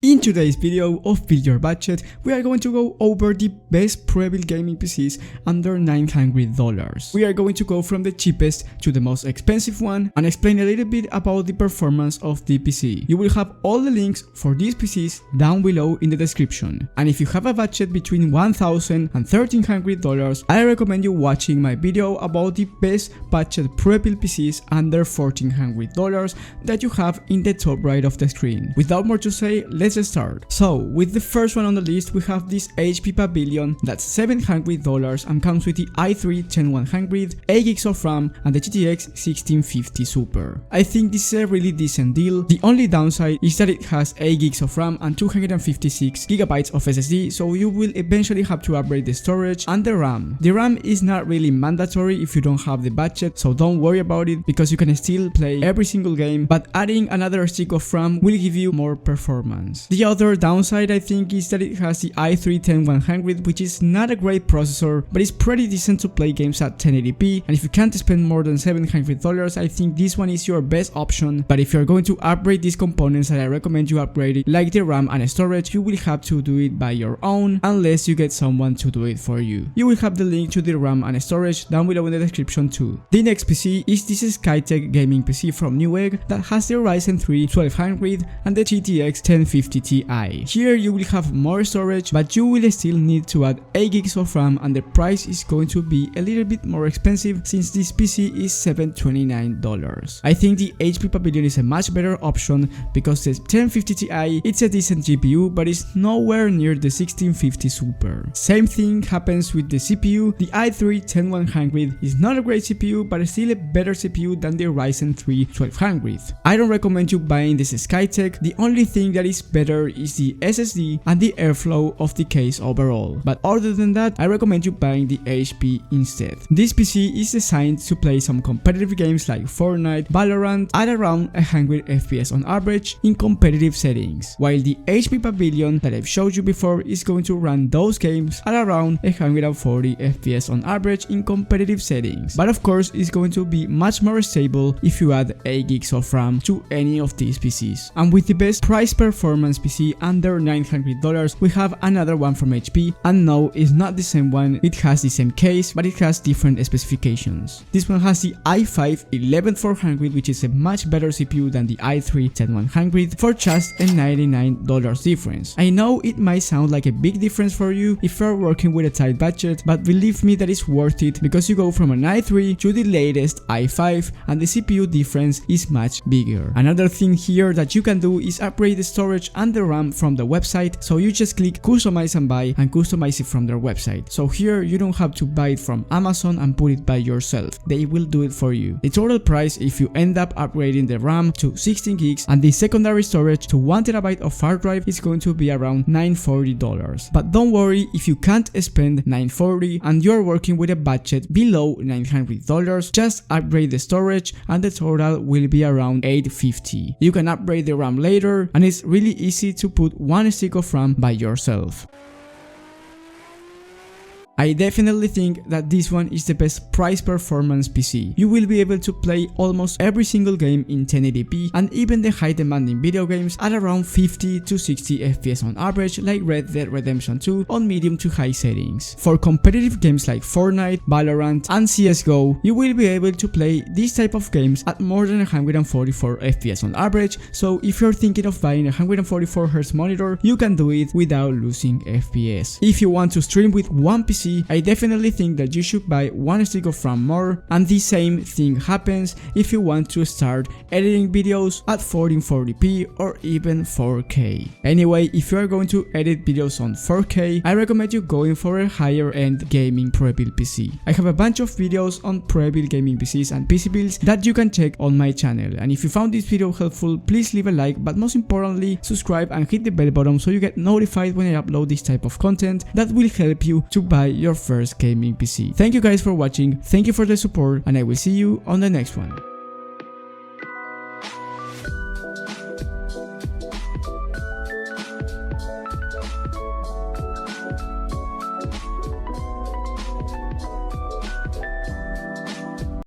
In today's video of Build Your Budget, we are going to go over the best PREBUILT gaming PCs under $900. We are going to go from the cheapest to the most expensive one and explain a little bit about the performance of the PC. You will have all the links for these PCs down below in the description. And if you have a budget between $1,000 and $1,300, I recommend you watching my video about the best budget PREBUILT PCs under $1,400 that you have in the top right of the screen. Without more to say, let's start. So with the first one on the list, we have this HP Pavilion that's $700 and comes with the i3-10100, 8GB of RAM and the GTX 1650 Super. I think this is a really decent deal. The only downside is that it has 8GB of RAM and 256GB of SSD, so you will eventually have to upgrade the storage and the RAM. The RAM is not really mandatory if you don't have the budget, so don't worry about it because you can still play every single game, but adding another stick of RAM will give you more performance. The other downside I think is that it has the i3-10100, which is not a great processor, but it's pretty decent to play games at 1080p, and if you can't spend more than $700, I think this one is your best option. But if you're going to upgrade these components that I recommend you upgrade it, like the RAM and storage, you will have to do it by your own unless you get someone to do it for you. You will have the link to the RAM and storage down below in the description too. The next PC is this Skytech gaming PC from Newegg that has the Ryzen 3 1200 and the GTX 1050 Ti. Here you will have more storage, but you will still need to add 8GB of RAM, and the price is going to be a little bit more expensive since this PC is $729. I think the HP Pavilion is a much better option because the 1050 Ti, it's a decent GPU, but it's nowhere near the 1650 Super. Same thing happens with the CPU. The i3-10100 is not a great CPU, but still a better CPU than the Ryzen 3 1200. I don't recommend you buying this Skytech. The only thing that is better is the SSD and the airflow of the case overall, but other than that I recommend you buying the HP instead. This PC is designed to play some competitive games like Fortnite, Valorant at around 100 FPS on average in competitive settings, while the HP Pavilion that I've showed you before is going to run those games at around 140 FPS on average in competitive settings, but of course it's going to be much more stable if you add 8GB of RAM to any of these PCs. And with the best price performance PC under $900, we have another one from HP, and no, it's not the same one. It has the same case, but it has different specifications. This one has the i5-11400, which is a much better CPU than the i3-10100 for just a $99 difference. I know it might sound like a big difference for you if you're working with a tight budget, but believe me that it's worth it because you go from an i3 to the latest i5 and the CPU difference is much bigger. Another thing here that you can do is upgrade the storage and the RAM from the website, so you just click customize and buy and customize it from their website. So here you don't have to buy it from Amazon and put it by yourself, they will do it for you. The total price if you end up upgrading the RAM to 16GB and the secondary storage to 1TB of hard drive is going to be around $940. But don't worry if you can't spend $940 and you're working with a budget below $900, just upgrade the storage and the total will be around $850. You can upgrade the RAM later and it's really easy to put one stick of RAM by yourself. I definitely think that this one is the best price performance PC. You will be able to play almost every single game in 1080p and even the high demanding video games at around 50 to 60 FPS on average, like Red Dead Redemption 2 on medium to high settings. For competitive games like Fortnite, Valorant and CSGO, you will be able to play these type of games at more than 144 FPS on average, so if you're thinking of buying a 144Hz monitor, you can do it without losing FPS. If you want to stream with one PC, I definitely think that you should buy one stick of RAM more, and the same thing happens if you want to start editing videos at 1440p or even 4K. Anyway, if you are going to edit videos on 4K, I recommend you going for a higher end gaming PREBUILT PC. I have a bunch of videos on PREBUILT gaming PCs and PC builds that you can check on my channel, and if you found this video helpful, please leave a like, but most importantly subscribe and hit the bell button so you get notified when I upload this type of content that will help you to buy your first gaming PC. Thank you guys for watching, thank you for the support, and I will see you on the next one.